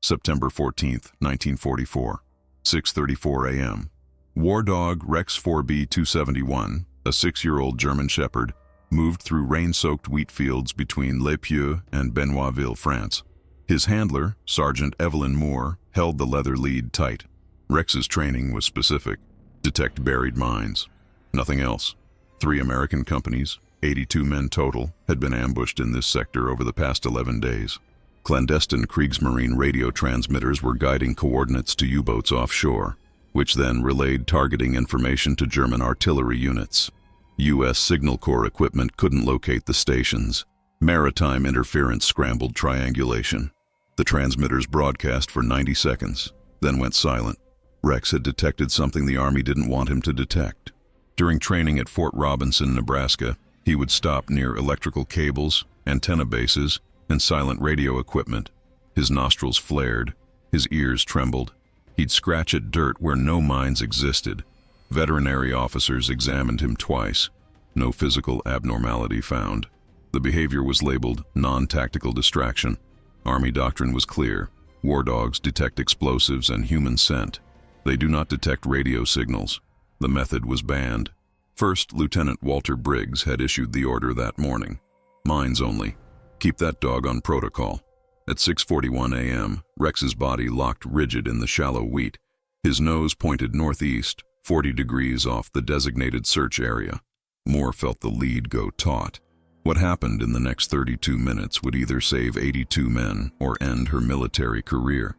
September 14, 1944, 6:34 a.m. War dog Rex 4B271, a 6-year-old German Shepherd, moved through rain-soaked wheat fields between Les Pieux and Benoîtville, France. His handler, Sergeant Evelyn Moore, held the leather lead tight. Rex's training was specific: detect buried mines. Nothing else. 3 American companies, 82 men total, had been ambushed in this sector over the past 11 days. Clandestine Kriegsmarine radio transmitters were guiding coordinates to U-boats offshore, which then relayed targeting information to German artillery units. U.S. Signal Corps equipment couldn't locate the stations. Maritime interference scrambled triangulation. The transmitters broadcast for 90 seconds, then went silent. Rex had detected something the Army didn't want him to detect. During training at Fort Robinson, Nebraska, he would stop near electrical cables, antenna bases, and silent radio equipment. His nostrils flared, his ears trembled. He'd scratch at dirt where no mines existed. Veterinary officers examined him twice. No physical abnormality found. The behavior was labeled non-tactical distraction. Army doctrine was clear: war dogs detect explosives and human scent. They do not detect radio signals. The method was banned. First Lieutenant Walter Briggs had issued the order that morning: mines only. Keep that dog on protocol. At 6:41 a.m., Rex's body locked rigid in the shallow wheat. His nose pointed northeast, 40 degrees off the designated search area. Moore felt the lead go taut. What happened in the next 32 minutes would either save 82 men or end her military career.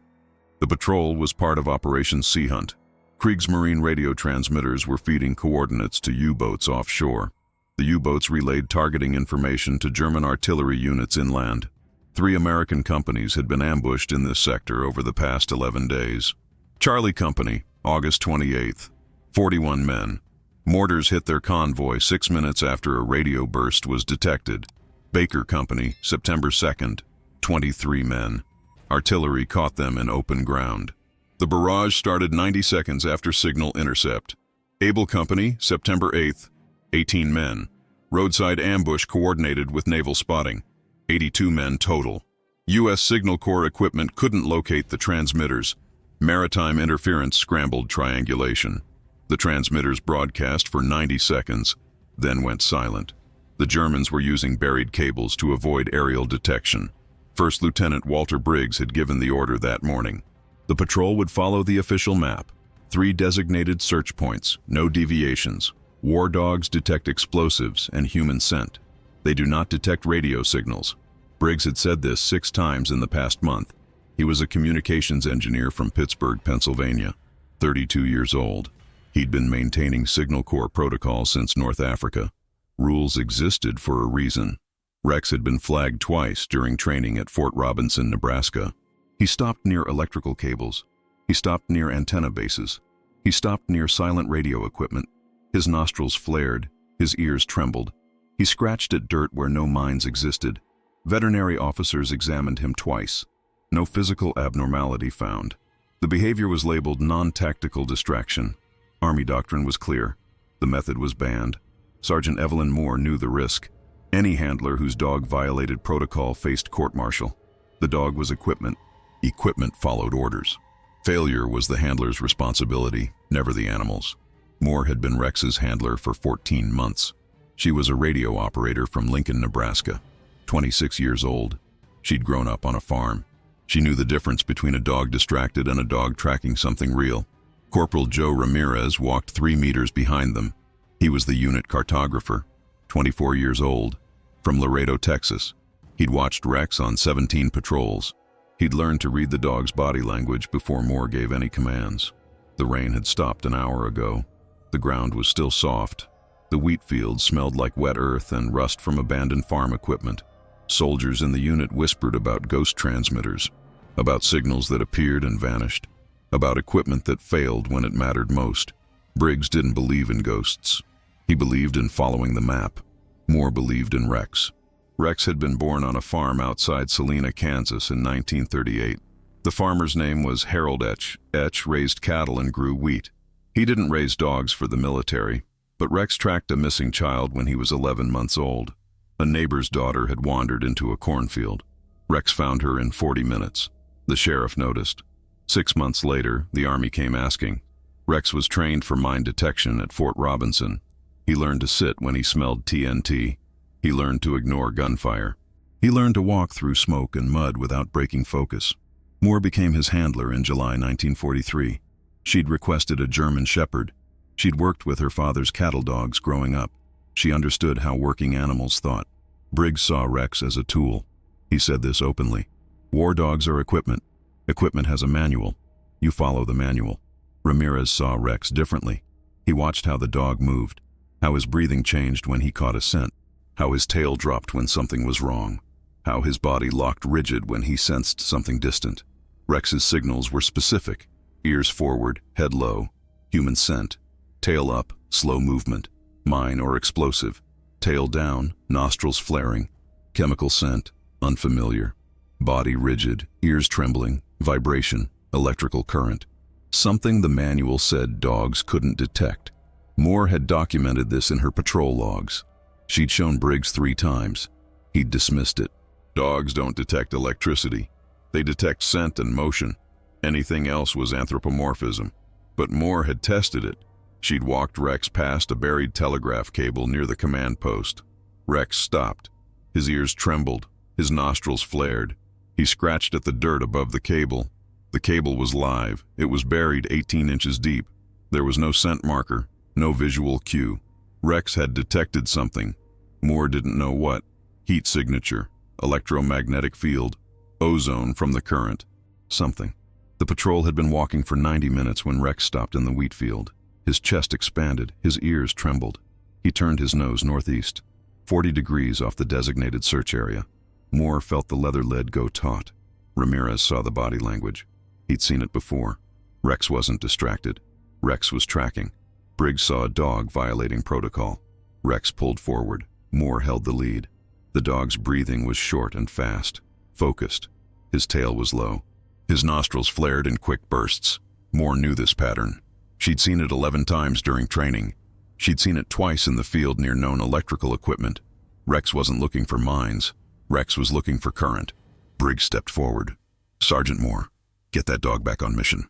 The patrol was part of Operation Sea Hunt. Kriegsmarine radio transmitters were feeding coordinates to U-boats offshore. The U-boats relayed targeting information to German artillery units inland. 3 American companies had been ambushed in this sector over the past 11 days. Charlie Company, August 28th, 41 men. Mortars hit their convoy 6 minutes after a radio burst was detected. Baker Company, September 2nd, 23 men. Artillery caught them in open ground. The barrage started 90 seconds after signal intercept. Able Company, September 8th, 18 men. Roadside ambush coordinated with naval spotting. 82 men total. U.S. Signal Corps equipment couldn't locate the transmitters. Maritime interference scrambled triangulation. The transmitters broadcast for 90 seconds, then went silent. The Germans were using buried cables to avoid aerial detection. First Lieutenant Walter Briggs had given the order that morning. The patrol would follow the official map. 3 designated search points, no deviations. War dogs detect explosives and human scent. They do not detect radio signals. Briggs had said this 6 times in the past month. He was a communications engineer from Pittsburgh, Pennsylvania, 32 years old. He'd been maintaining Signal Corps protocol since North Africa. Rules existed for a reason. Rex had been flagged twice during training at Fort Robinson, Nebraska. He stopped near electrical cables. He stopped near antenna bases. He stopped near silent radio equipment. His nostrils flared. His ears trembled. He scratched at dirt where no mines existed. Veterinary officers examined him twice. No physical abnormality found. The behavior was labeled non-tactical distraction. Army doctrine was clear. The method was banned. Sergeant Evelyn Moore knew the risk. Any handler whose dog violated protocol faced court-martial. The dog was equipment. Equipment followed orders. Failure was the handler's responsibility, never the animal's. Moore had been Rex's handler for 14 months. She was a radio operator from Lincoln, Nebraska, 26 years old. She'd grown up on a farm. She knew the difference between a dog distracted and a dog tracking something real. Corporal Joe Ramirez walked 3 meters behind them. He was the unit cartographer, 24 years old, from Laredo, Texas. He'd watched Rex on 17 patrols. He'd learned to read the dog's body language before Moore gave any commands. The rain had stopped an hour ago. The ground was still soft. The wheat fields smelled like wet earth and rust from abandoned farm equipment. Soldiers in the unit whispered about ghost transmitters, about signals that appeared and vanished, about equipment that failed when it mattered most. Briggs didn't believe in ghosts. He believed in following the map. Moore believed in Rex. Rex had been born on a farm outside Salina, Kansas in 1938. The farmer's name was Harold Etch. Etch raised cattle and grew wheat. He didn't raise dogs for the military, but Rex tracked a missing child when he was 11 months old. A neighbor's daughter had wandered into a cornfield. Rex found her in 40 minutes. The sheriff noticed. 6 months later, the Army came asking. Rex was trained for mine detection at Fort Robinson. He learned to sit when he smelled TNT. He learned to ignore gunfire. He learned to walk through smoke and mud without breaking focus. Moore became his handler in July 1943. She'd requested a German shepherd. She'd worked with her father's cattle dogs growing up. She understood how working animals thought. Briggs saw Rex as a tool. He said this openly. War dogs are equipment. Equipment has a manual. You follow the manual. Ramirez saw Rex differently. He watched how the dog moved, how his breathing changed when he caught a scent, how his tail dropped when something was wrong, how his body locked rigid when he sensed something distant. Rex's signals were specific. Ears forward, head low, human scent. Tail up, slow movement, mine or explosive. Tail down, nostrils flaring. Chemical scent, unfamiliar. Body rigid, ears trembling, vibration, electrical current. Something the manual said dogs couldn't detect. Moore had documented this in her patrol logs. She'd shown Briggs 3 times. He'd dismissed it. Dogs don't detect electricity. They detect scent and motion. Anything else was anthropomorphism. But Moore had tested it. She'd walked Rex past a buried telegraph cable near the command post. Rex stopped. His ears trembled. His nostrils flared. He scratched at the dirt above the cable. The cable was live. It was buried 18 inches deep. There was no scent marker, no visual cue. Rex had detected something. Moore didn't know what. Heat signature, electromagnetic field, ozone from the current. Something. The patrol had been walking for 90 minutes when Rex stopped in the wheat field. His chest expanded, his ears trembled. He turned his nose northeast, 40 degrees off the designated search area. Moore felt the leather lid go taut. Ramirez saw the body language. He'd seen it before. Rex wasn't distracted. Rex was tracking. Briggs saw a dog violating protocol. Rex pulled forward. Moore held the lead. The dog's breathing was short and fast, focused. His tail was low. His nostrils flared in quick bursts. Moore knew this pattern. She'd seen it 11 times during training. She'd seen it twice in the field near known electrical equipment. Rex wasn't looking for mines. Rex was looking for current. Briggs stepped forward. Sergeant Moore, get that dog back on mission.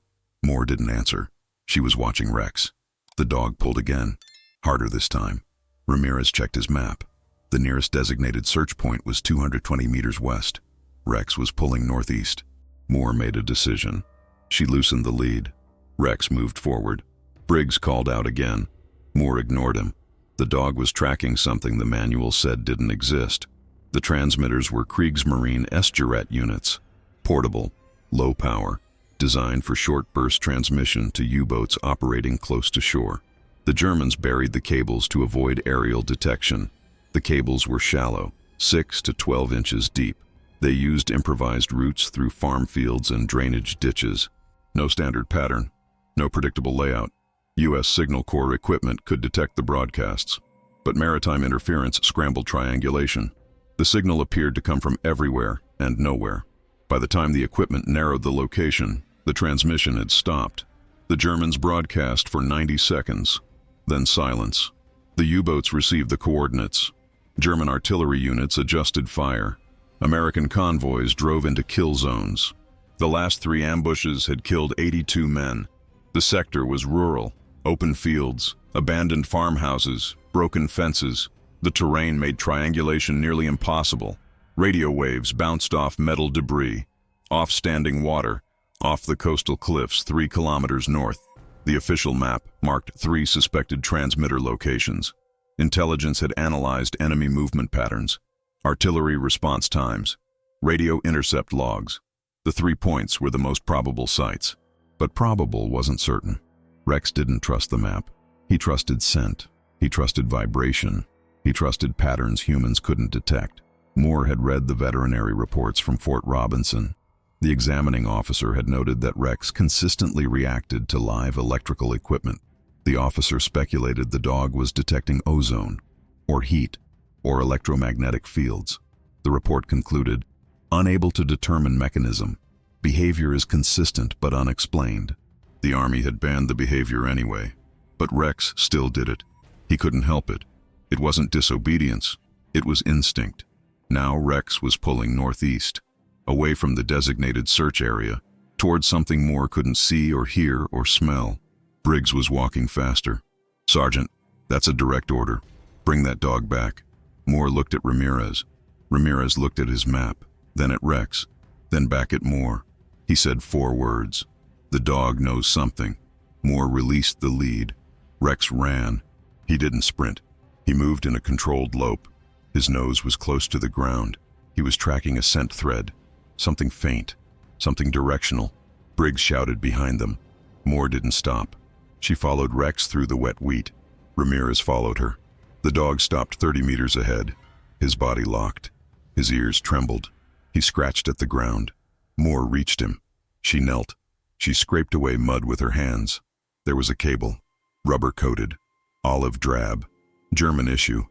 Moore didn't answer. She was watching Rex. The dog pulled again, harder this time. Ramirez checked his map. The nearest designated search point was 220 meters west. Rex was pulling northeast. Moore made a decision. She loosened the lead. Rex moved forward. Briggs called out again. Moore ignored him. The dog was tracking something the manual said didn't exist. The transmitters were Kriegsmarine S-Jet units, portable, low power, designed for short burst transmission to U-boats operating close to shore. The Germans buried the cables to avoid aerial detection. The cables were shallow, 6 to 12 inches deep. They used improvised routes through farm fields and drainage ditches. No standard pattern, no predictable layout. U.S. Signal Corps equipment could detect the broadcasts, but maritime interference scrambled triangulation. The signal appeared to come from everywhere and nowhere. By the time the equipment narrowed the location, the transmission had stopped. The Germans broadcast for 90 seconds, then silence. The U-boats received the coordinates. German artillery units adjusted fire. American convoys drove into kill zones. The last 3 ambushes had killed 82 men. The sector was rural, open fields, abandoned farmhouses, broken fences. The terrain made triangulation nearly impossible. Radio waves bounced off metal debris, off standing water, off the coastal cliffs 3 kilometers north. The official map marked 3 suspected transmitter locations. Intelligence had analyzed enemy movement patterns, artillery response times, radio intercept logs. The 3 points were the most probable sites. But probable wasn't certain. Rex didn't trust the map. He trusted scent. He trusted vibration. He trusted patterns humans couldn't detect. Moore had read the veterinary reports from Fort Robinson. The examining officer had noted that Rex consistently reacted to live electrical equipment. The officer speculated the dog was detecting ozone, or heat, or electromagnetic fields. The report concluded, unable to determine mechanism. Behavior is consistent but unexplained. The Army had banned the behavior anyway, but Rex still did it. He couldn't help it. It wasn't disobedience, it was instinct. Now Rex was pulling northeast. away from the designated search area, towards something Moore couldn't see or hear or smell. Briggs was walking faster. "Sergeant, that's a direct order. Bring that dog back." Moore looked at Ramirez. Ramirez looked at his map, then at Rex, then back at Moore. He said 4 words. "The dog knows something." Moore released the lead. Rex ran. He didn't sprint. He moved in a controlled lope. His nose was close to the ground. He was tracking a scent thread. Something faint. Something directional. Briggs shouted behind them. Moore didn't stop. She followed Rex through the wet wheat. Ramirez followed her. The dog stopped 30 meters ahead. His body locked. His ears trembled. He scratched at the ground. Moore reached him. She knelt. She scraped away mud with her hands. There was a cable. Rubber-coated. Olive drab. German issue.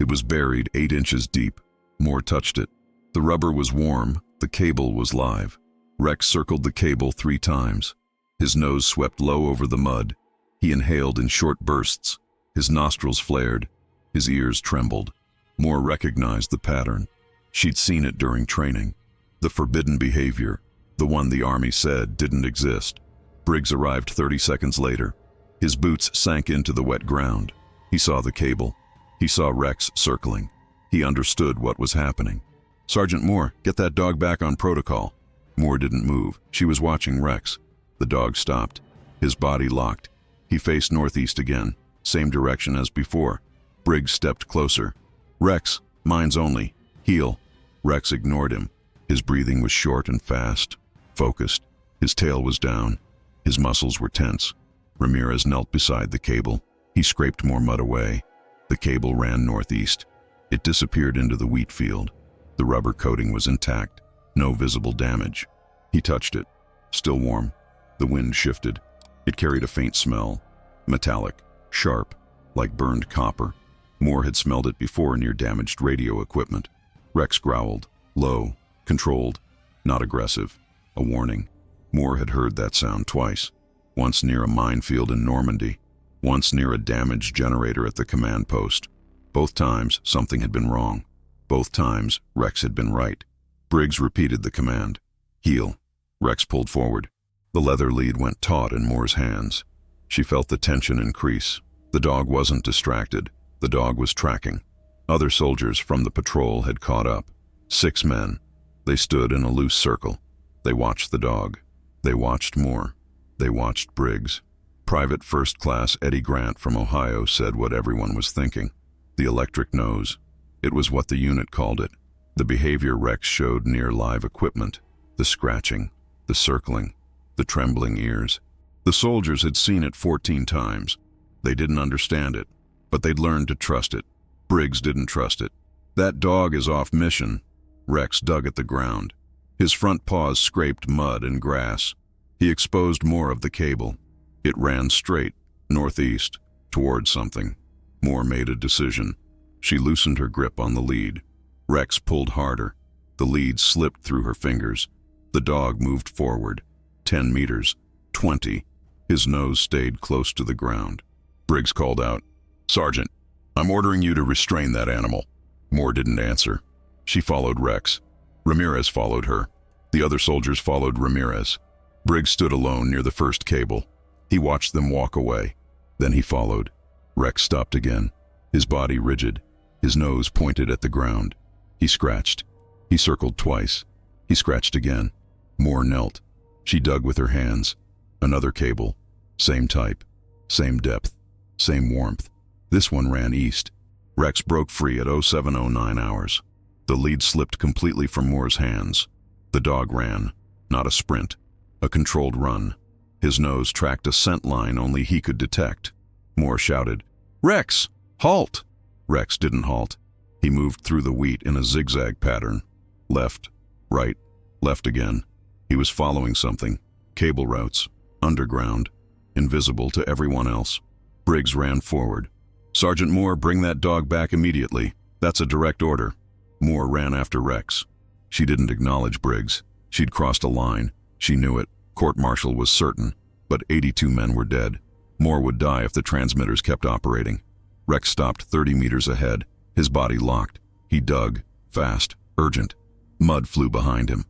It was buried 8 inches deep. Moore touched it. The rubber was warm. The cable was live. Rex circled the cable 3 times. His nose swept low over the mud. He inhaled in short bursts. His nostrils flared. His ears trembled. Moore recognized the pattern. She'd seen it during training. The forbidden behavior, the one the Army said didn't exist. Briggs arrived 30 seconds later. His boots sank into the wet ground. He saw the cable. He saw Rex circling. He understood what was happening. "Sergeant Moore, get that dog back on protocol." Moore didn't move. She was watching Rex. The dog stopped. His body locked. He faced northeast again, same direction as before. Briggs stepped closer. "Rex, minds only. Heel." Rex ignored him. His breathing was short and fast, focused. His tail was down. His muscles were tense. Ramirez knelt beside the cable. He scraped more mud away. The cable ran northeast. It disappeared into the wheat field. The rubber coating was intact. No visible damage. He touched it. Still warm. The wind shifted. It carried a faint smell. Metallic. Sharp. Like burned copper. Moore had smelled it before near damaged radio equipment. Rex growled. Low. Controlled. Not aggressive. A warning. Moore had heard that sound twice. Once near a minefield in Normandy. Once near a damaged generator at the command post. Both times, something had been wrong. Both times, Rex had been right. Briggs repeated the command. Heel. Rex pulled forward. The leather lead went taut in Moore's hands. She felt the tension increase. The dog wasn't distracted. The dog was tracking. Other soldiers from the patrol had caught up. 6 men. They stood in a loose circle. They watched the dog. They watched Moore. They watched Briggs. Private First Class Eddie Grant from Ohio said what everyone was thinking. The electric nose. It was what the unit called it. The behavior Rex showed near live equipment. The scratching. The circling. The trembling ears. The soldiers had seen it 14 times. They didn't understand it, but they'd learned to trust it. Briggs didn't trust it. "That dog is off mission." Rex dug at the ground. His front paws scraped mud and grass. He exposed more of the cable. It ran straight, northeast, toward something. Moore made a decision. She loosened her grip on the lead. Rex pulled harder. The lead slipped through her fingers. The dog moved forward. 10 meters. 20. His nose stayed close to the ground. Briggs called out, "Sergeant, I'm ordering you to restrain that animal." Moore didn't answer. She followed Rex. Ramirez followed her. The other soldiers followed Ramirez. Briggs stood alone near the first cable. He watched them walk away. Then he followed. Rex stopped again, his body rigid, his nose pointed at the ground. He scratched. He circled twice. He scratched again. Moore knelt. She dug with her hands. Another cable. Same type. Same depth. Same warmth. This one ran east. Rex broke free at 0709 hours. The lead slipped completely from Moore's hands. The dog ran. Not a sprint. A controlled run. His nose tracked a scent line only he could detect. Moore shouted, "Rex, halt!" Rex didn't halt. He moved through the wheat in a zigzag pattern. Left, right, left again. He was following something. Cable routes. Underground. Invisible to everyone else. Briggs ran forward. "Sergeant Moore, bring that dog back immediately. That's a direct order." Moore ran after Rex. She didn't acknowledge Briggs. She'd crossed a line. She knew it. Court-martial was certain. But 82 men were dead. Moore would die if the transmitters kept operating. Rex stopped 30 meters ahead. His body locked. He dug. Fast. Urgent. Mud flew behind him.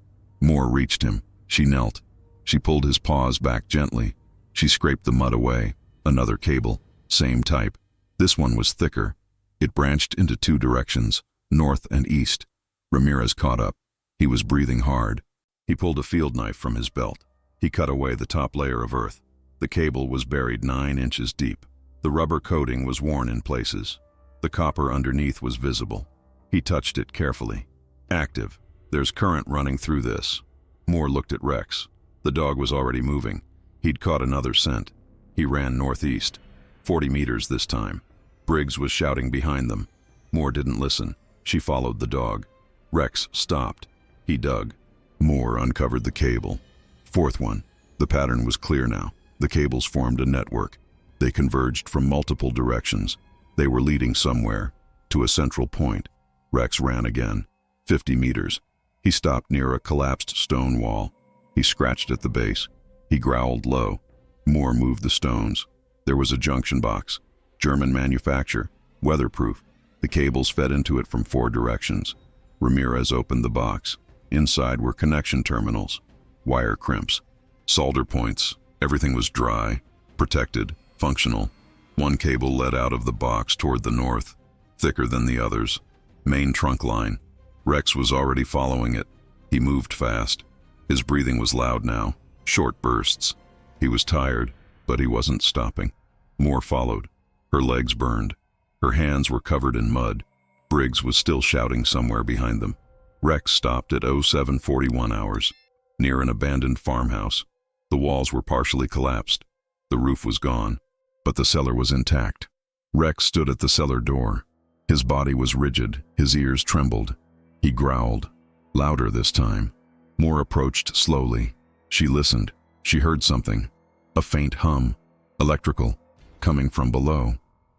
Moore reached him. She knelt. She pulled his paws back gently. She scraped the mud away. Another cable. Same type. This one was thicker. It branched into two directions, north and east. Ramirez caught up. He was breathing hard. He pulled a field knife from his belt. He cut away the top layer of earth. The cable was buried 9 inches deep. The rubber coating was worn in places. The copper underneath was visible. He touched it carefully. Active. There's current running through this. Moore looked at Rex. The dog was already moving. He'd caught another scent. He ran northeast. 40 meters this time. Briggs was shouting behind them. Moore didn't listen. She followed the dog. Rex stopped. He dug. Moore uncovered the cable. Fourth one. The pattern was clear now. The cables formed a network. They converged from multiple directions. They were leading somewhere, to a central point. Rex ran again. 50 meters. He stopped near a collapsed stone wall. He scratched at the base. He growled low. Moore moved the stones. There was a junction box. German manufacture. Weatherproof. The cables fed into it from 4 directions. Ramirez opened the box. Inside were connection terminals. Wire crimps. Solder points. Everything was dry, protected, functional. One cable led out of the box toward the north, thicker than the others. Main trunk line. Rex was already following it. He moved fast. His breathing was loud now, short bursts. He was tired, but he wasn't stopping. Moore followed. Her legs burned. Her hands were covered in mud. Briggs was still shouting somewhere behind them. Rex stopped at 0741 hours, near an abandoned farmhouse. The walls were partially collapsed. The roof was gone, but the cellar was intact. Rex stood at the cellar door. His body was rigid, his ears trembled. He growled, louder this time. Moore approached slowly. She listened. She heard something. A faint hum, electrical, coming from below.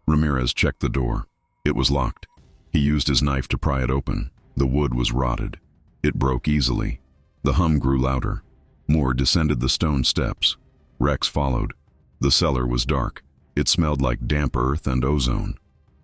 Ramirez checked the door. It was locked. He used his knife to pry it open. The wood was rotted. It broke easily. The hum grew louder. Moore descended the stone steps. Rex followed. The cellar was dark. It smelled like damp earth and ozone.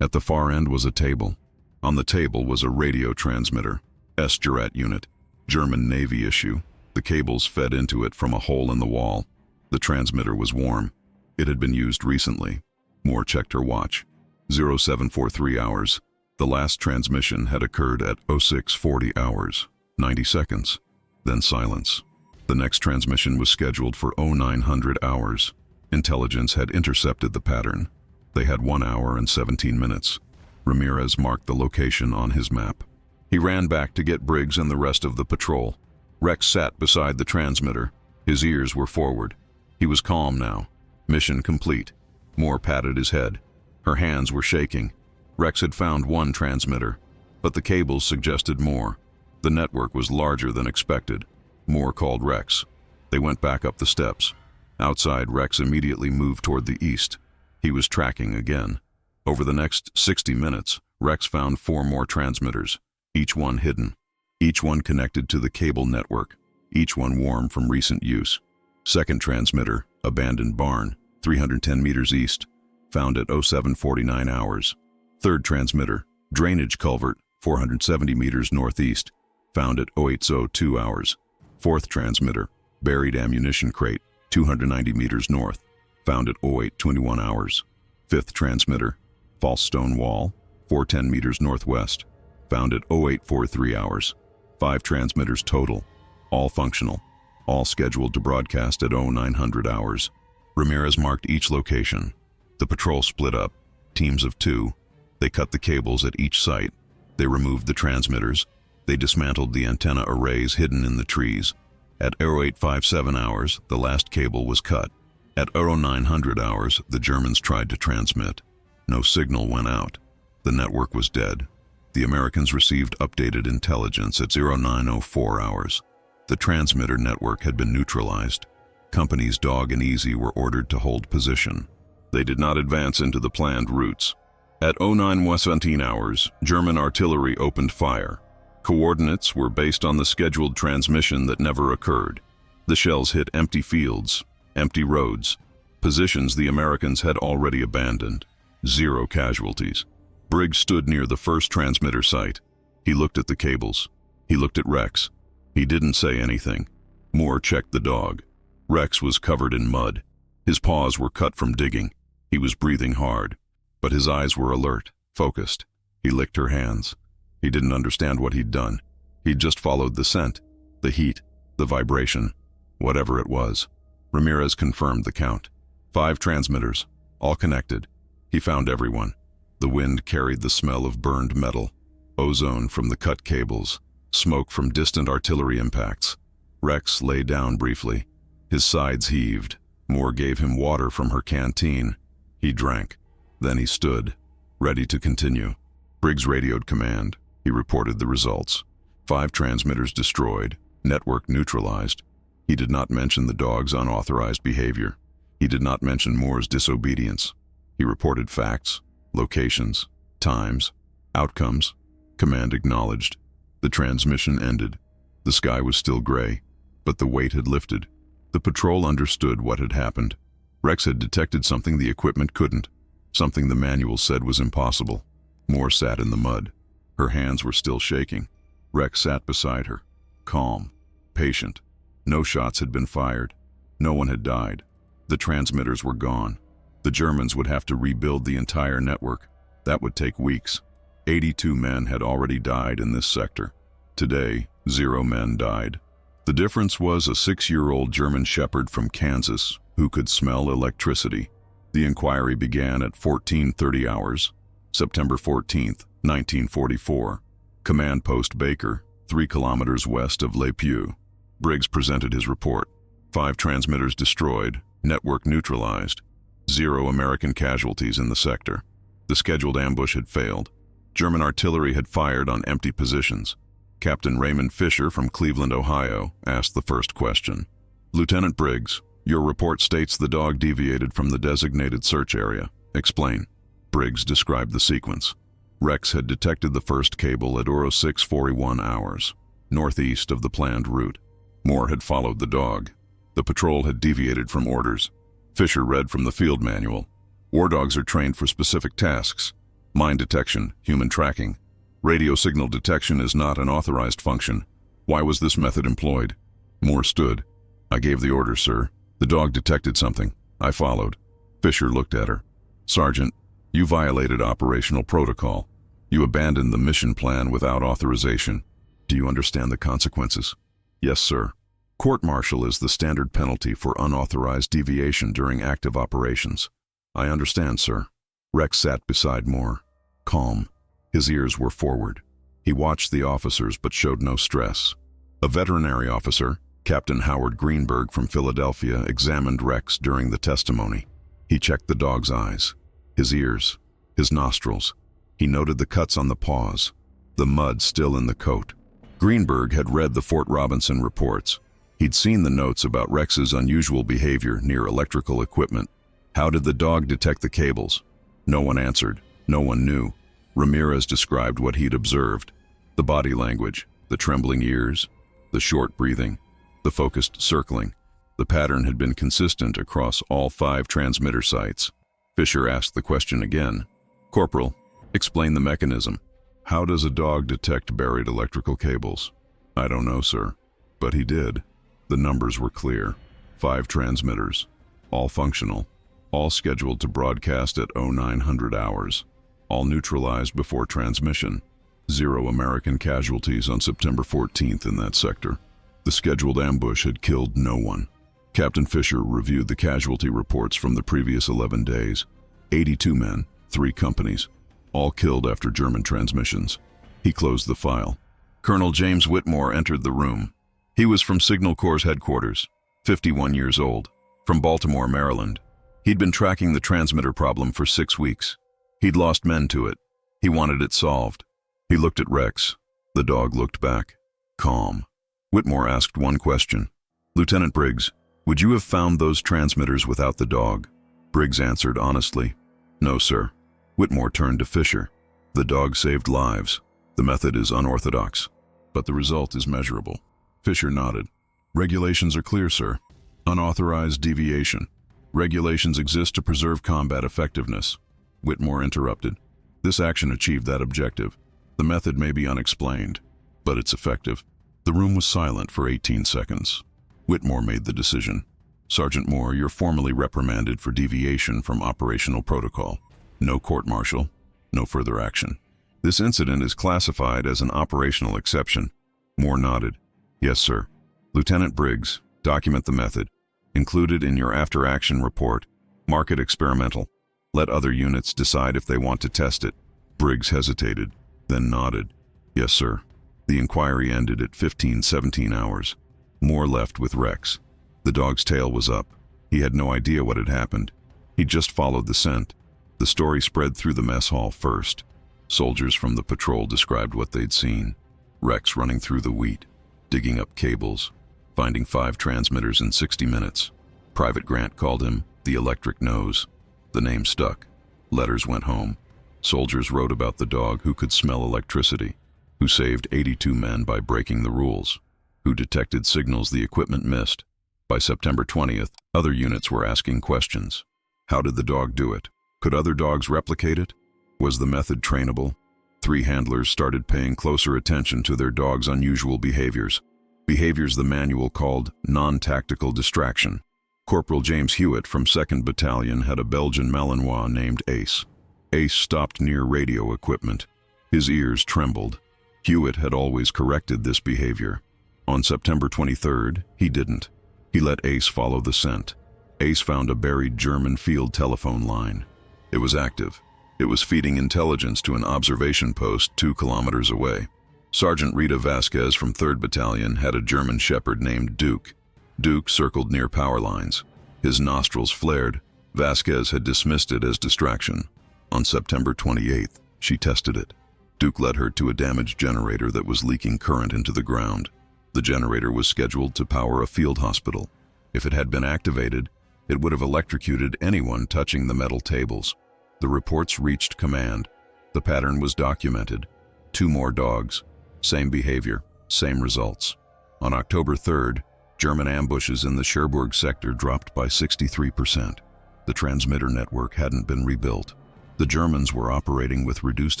At the far end was a table. On the table was a radio transmitter, S-Jurat unit, German Navy issue. The cables fed into it from a hole in the wall. The transmitter was warm. It had been used recently. Moore checked her watch. 0743 hours. The last transmission had occurred at 0640 hours, 90 seconds. Then silence. The next transmission was scheduled for 0900 hours. Intelligence had intercepted the pattern. They had 1 hour and 17 minutes. Ramirez marked the location on his map. He ran back to get Briggs and the rest of the patrol. Rex sat beside the transmitter. His ears were forward. He was calm now. Mission complete. Moore patted his head. Her hands were shaking. Rex had found 1 transmitter, but the cables suggested more. The network was larger than expected. Moore called Rex. They went back up the steps. Outside, Rex immediately moved toward the east. He was tracking again. Over the next 60 minutes, Rex found 4 more transmitters, each one hidden, each one connected to the cable network, each one warm from recent use. Second transmitter, abandoned barn, 310 meters east, found at 0749 hours. Third transmitter, drainage culvert, 470 meters northeast, found at 0802 hours. Fourth transmitter, buried ammunition crate, 290 meters north, found at 0821 hours. Fifth transmitter, false stone wall, 410 meters northwest, found at 0843 hours. 5 transmitters total, all functional, all scheduled to broadcast at 0900 hours. Ramirez marked each location. The patrol split up, teams of 2. They cut the cables at each site. They removed the transmitters. They dismantled the antenna arrays hidden in the trees. At 0857 hours, the last cable was cut. At 0900 hours, the Germans tried to transmit. No signal went out. The network was dead. The Americans received updated intelligence at 0904 hours. The transmitter network had been neutralized. Companies Dog and Easy were ordered to hold position. They did not advance into the planned routes. At 0917 hours, German artillery opened fire. Coordinates were based on the scheduled transmission that never occurred. The shells hit empty fields, empty roads, positions the Americans had already abandoned. 0 casualties. Briggs stood near the first transmitter site. He looked at the cables. He looked at Rex. He didn't say anything. Moore checked the dog. Rex was covered in mud. His paws were cut from digging. He was breathing hard, but his eyes were alert, focused. He licked her hands. He didn't understand what he'd done. He'd just followed the scent, the heat, the vibration, whatever it was. Ramirez confirmed the count. 5 transmitters, all connected. He found everyone. The wind carried the smell of burned metal, ozone from the cut cables, smoke from distant artillery impacts. Rex lay down briefly. His sides heaved. Moore gave him water from her canteen. He drank. Then he stood, ready to continue. Briggs radioed command. He reported the results. 5 transmitters destroyed, network neutralized. He did not mention the dog's unauthorized behavior. He did not mention Moore's disobedience. He reported facts, locations, times, outcomes. Command acknowledged. The transmission ended. The sky was still gray, but the weight had lifted. The patrol understood what had happened. Rex had detected something the equipment couldn't, something the manual said was impossible. Moore sat in the mud. Her hands were still shaking. Rex sat beside her, calm, patient. No shots had been fired. No one had died. The transmitters were gone. The Germans would have to rebuild the entire network. That would take weeks. 82 men had already died in this sector. Today, 0 men died. The difference was a 6-year-old German Shepherd from Kansas who could smell electricity. The inquiry began at 14:30 hours, September 14th, 1944. Command Post Baker, 3 kilometers west of Les Pieux. Briggs presented his report. 5 transmitters destroyed, network neutralized. 0 American casualties in the sector. The scheduled ambush had failed. German artillery had fired on empty positions. Captain Raymond Fisher from Cleveland, Ohio, asked the first question. Lieutenant Briggs, your report states the dog deviated from the designated search area. Explain. Briggs described the sequence. Rex had detected the first cable at 06:41 hours, northeast of the planned route. Moore had followed the dog. The patrol had deviated from orders. Fisher read from the field manual. War dogs are trained for specific tasks. Mine detection, human tracking. Radio signal detection is not an authorized function. Why was this method employed? Moore stood. I gave the order, sir. The dog detected something. I followed. Fisher looked at her. Sergeant, you violated operational protocol. You abandoned the mission plan without authorization. Do you understand the consequences? Yes, sir. Court-martial is the standard penalty for unauthorized deviation during active operations. I understand, sir. Rex sat beside Moore, calm. His ears were forward. He watched the officers but showed no stress. A veterinary officer, Captain Howard Greenberg from Philadelphia, examined Rex during the testimony. He checked the dog's eyes, his ears, his nostrils. He noted the cuts on the paws, the mud still in the coat. Greenberg had read the Fort Robinson reports. He'd seen the notes about Rex's unusual behavior near electrical equipment. How did the dog detect the cables? No one answered. No one knew. Ramirez described what he'd observed. The body language, the trembling ears, the short breathing, the focused circling. The pattern had been consistent across all 5 transmitter sites. Fisher asked the question again. Corporal, explain the mechanism. How does a dog detect buried electrical cables? I don't know, sir. But he did. The numbers were clear. 5 transmitters, all functional, all scheduled to broadcast at 0900 hours, all neutralized before transmission. 0 American casualties on September 14th in that sector. The scheduled ambush had killed no one. Captain Fisher reviewed the casualty reports from the previous 11 days. 82 men, 3 companies, all killed after German transmissions. He closed the file. Colonel James Whitmore entered the room. He was from Signal Corps headquarters, 51 years old, from Baltimore, Maryland. He'd been tracking the transmitter problem for 6 weeks. He'd lost men to it. He wanted it solved. He looked at Rex. The dog looked back, calm. Whitmore asked one question. Lieutenant Briggs, would you have found those transmitters without the dog? Briggs answered honestly, no, sir. Whitmore turned to Fisher. The dog saved lives. The method is unorthodox, but the result is measurable. Fisher nodded. Regulations are clear, sir. Unauthorized deviation. Regulations exist to preserve combat effectiveness. Whitmore interrupted. This action achieved that objective. The method may be unexplained, but it's effective. The room was silent for 18 seconds. Whitmore made the decision. Sergeant Moore, you're formally reprimanded for deviation from operational protocol. No court-martial, no further action. This incident is classified as an operational exception. Moore nodded. Yes, sir. Lieutenant Briggs, document the method. Included in your after-action report. Mark it experimental. Let other units decide if they want to test it. Briggs hesitated, then nodded. Yes, sir. The inquiry ended at 17 hours. Moore left with Rex. The dog's tail was up. He had no idea what had happened. He just followed the scent. The story spread through the mess hall first. Soldiers from the patrol described what they'd seen. Rex running through the wheat, digging up cables, finding 5 transmitters in 60 minutes. Private Grant called him the Electric Nose. The name stuck. Letters went home. Soldiers wrote about the dog who could smell electricity, who saved 82 men by breaking the rules, who detected signals the equipment missed. By September 20th, other units were asking questions. How did the dog do it? Could other dogs replicate it? Was the method trainable? 3 handlers started paying closer attention to their dog's unusual behaviors the manual called non-tactical distraction. Corporal James Hewitt from 2nd Battalion had a Belgian Malinois named Ace. Ace stopped near radio equipment. His ears trembled. Hewitt had always corrected this behavior. On September 23rd, he didn't. He let Ace follow the scent. Ace found a buried German field telephone line. It was active. It was feeding intelligence to an observation post 2 kilometers away. Sergeant Rita Vasquez from 3rd Battalion had a German shepherd named Duke. Duke circled near power lines. His nostrils flared. Vasquez had dismissed it as distraction. On September 28th, she tested it. Duke led her to a damaged generator that was leaking current into the ground. The generator was scheduled to power a field hospital. If it had been activated, it would have electrocuted anyone touching the metal tables. The reports reached command. The pattern was documented. 2 more dogs. Same behavior, same results. On October 3rd, German ambushes in the Cherbourg sector dropped by 63%. The transmitter network hadn't been rebuilt. The Germans were operating with reduced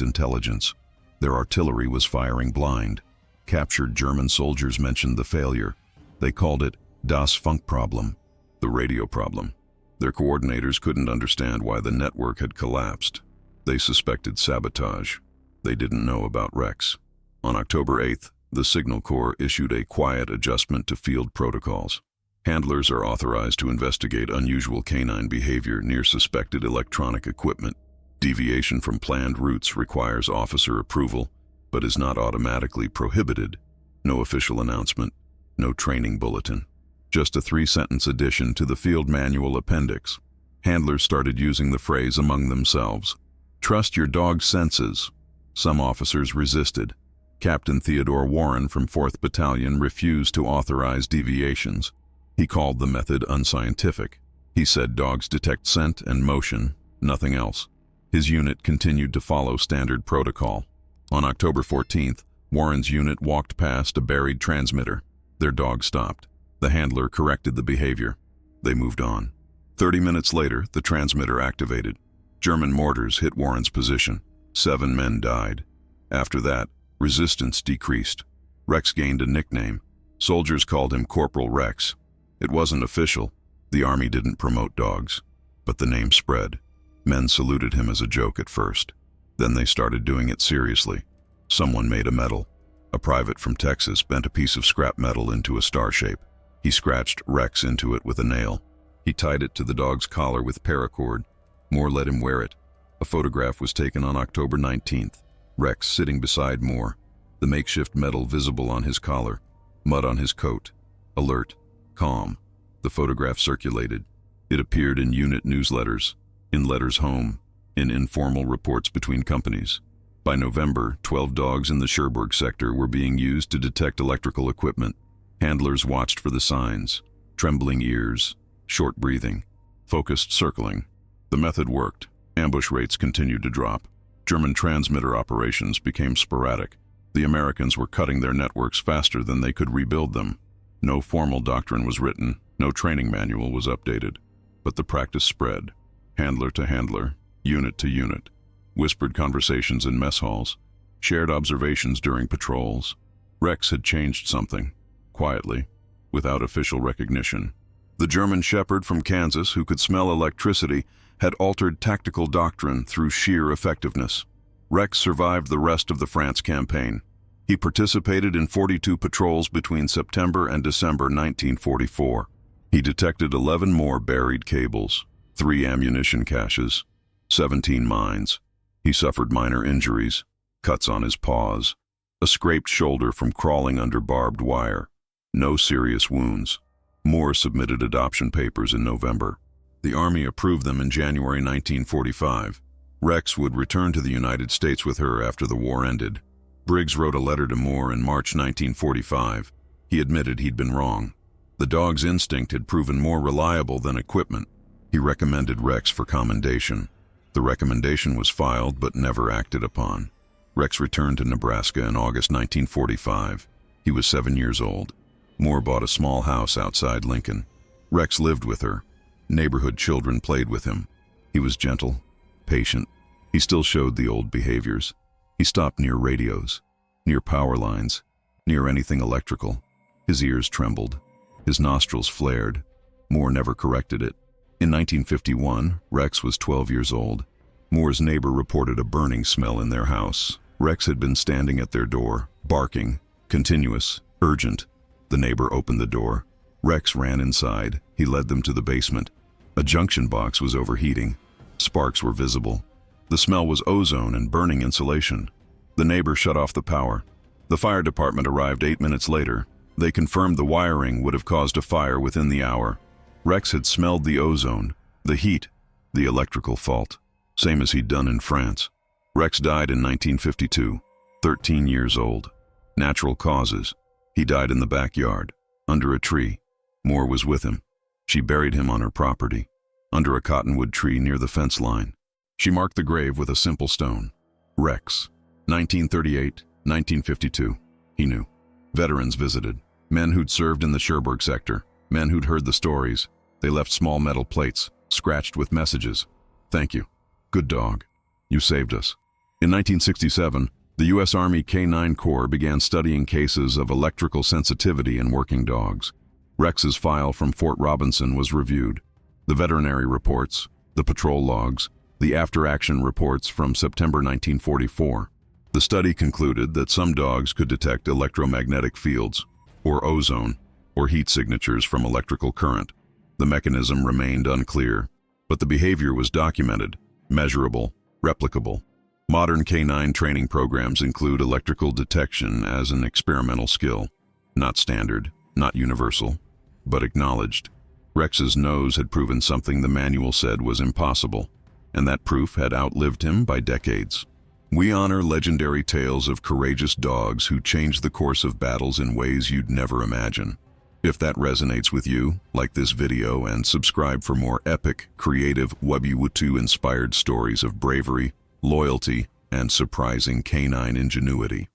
intelligence. Their artillery was firing blind. Captured German soldiers mentioned the failure. They called it Das Funkproblem, the radio problem. Their coordinators couldn't understand why the network had collapsed. They suspected sabotage. They didn't know about Rex. On October 8th, the Signal Corps issued a quiet adjustment to field protocols. Handlers are authorized to investigate unusual canine behavior near suspected electronic equipment. Deviation from planned routes requires officer approval, but is not automatically prohibited. No official announcement, no training bulletin. Just a 3-sentence addition to the field manual appendix. Handlers started using the phrase among themselves. Trust your dog's senses. Some officers resisted. Captain Theodore Warren from 4th Battalion refused to authorize deviations. He called the method unscientific. He said dogs detect scent and motion, nothing else. His unit continued to follow standard protocol. On October 14th, Warren's unit walked past a buried transmitter. Their dog stopped. The handler corrected the behavior. They moved on. 30 minutes later, the transmitter activated. German mortars hit Warren's position. 7 men died. After that, resistance decreased. Rex gained a nickname. Soldiers called him Corporal Rex. It wasn't official. The Army didn't promote dogs. But the name spread. Men saluted him as a joke at first. Then they started doing it seriously. Someone made a medal. A private from Texas bent a piece of scrap metal into a star shape. He scratched Rex into it with a nail. He tied it to the dog's collar with paracord. Moore let him wear it. A photograph was taken on October 19th. Rex sitting beside Moore. The makeshift medal visible on his collar. Mud on his coat. Alert. Calm. The photograph circulated. It appeared in unit newsletters, in letters home, in informal reports between companies. By November, 12 dogs in the Cherbourg sector were being used to detect electrical equipment. Handlers watched for the signs: trembling ears, short breathing, focused circling. The method worked. Ambush rates continued to drop. German transmitter operations became sporadic. The Americans were cutting their networks faster than they could rebuild them. No formal doctrine was written, no training manual was updated. But the practice spread. Handler to handler, unit to unit. Whispered conversations in mess halls, shared observations during patrols. Rex had changed something, quietly, without official recognition. The German Shepherd from Kansas, who could smell electricity, had altered tactical doctrine through sheer effectiveness. Rex survived the rest of the France campaign. He participated in 42 patrols between September and December 1944. He detected 11 more buried cables, 3 ammunition caches, 17 mines. He suffered minor injuries, cuts on his paws, a scraped shoulder from crawling under barbed wire. No serious wounds. Moore submitted adoption papers in November. The Army approved them in January 1945. Rex would return to the United States with her after the war ended. Briggs wrote a letter to Moore in March 1945. He admitted he'd been wrong. The dog's instinct had proven more reliable than equipment. He recommended Rex for commendation. The recommendation was filed but never acted upon. Rex returned to Nebraska in August 1945. He was 7 years old. Moore bought a small house outside Lincoln. Rex lived with her. Neighborhood children played with him. He was gentle, patient. He still showed the old behaviors. He stopped near radios, near power lines, near anything electrical. His ears trembled. His nostrils flared. Moore never corrected it. In 1951, Rex was 12 years old. Moore's neighbor reported a burning smell in their house. Rex had been standing at their door, barking, continuous, urgent. The neighbor opened the door. Rex ran inside. He led them to the basement. A junction box was overheating. Sparks were visible. The smell was ozone and burning insulation. The neighbor shut off the power. The fire department arrived 8 minutes later. They confirmed the wiring would have caused a fire within the hour. Rex had smelled the ozone, the heat, the electrical fault, same as he'd done in France. Rex died in 1952, 13 years old. Natural causes. He died in the backyard, under a tree. Moore was with him. She buried him on her property, under a cottonwood tree near the fence line. She marked the grave with a simple stone. Rex, 1938, 1952. He knew. Veterans visited. Men who'd served in the Cherbourg sector. Men who'd heard the stories. They left small metal plates, scratched with messages. Thank you. Good dog. You saved us. In 1967, the U.S. Army K-9 Corps began studying cases of electrical sensitivity in working dogs. Rex's file from Fort Robinson was reviewed. The veterinary reports, the patrol logs, the after-action reports from September 1944. The study concluded that some dogs could detect electromagnetic fields, or ozone, or heat signatures from electrical current. The mechanism remained unclear, but the behavior was documented, measurable, replicable. Modern K-9 training programs include electrical detection as an experimental skill, not standard, not universal, but acknowledged. Rex's nose had proven something the manual said was impossible, and that proof had outlived him by decades. We honor legendary tales of courageous dogs who changed the course of battles in ways you'd never imagine. If that resonates with you, like this video and subscribe for more epic, creative, Webby-Wutu-inspired stories of bravery, loyalty, and surprising canine ingenuity.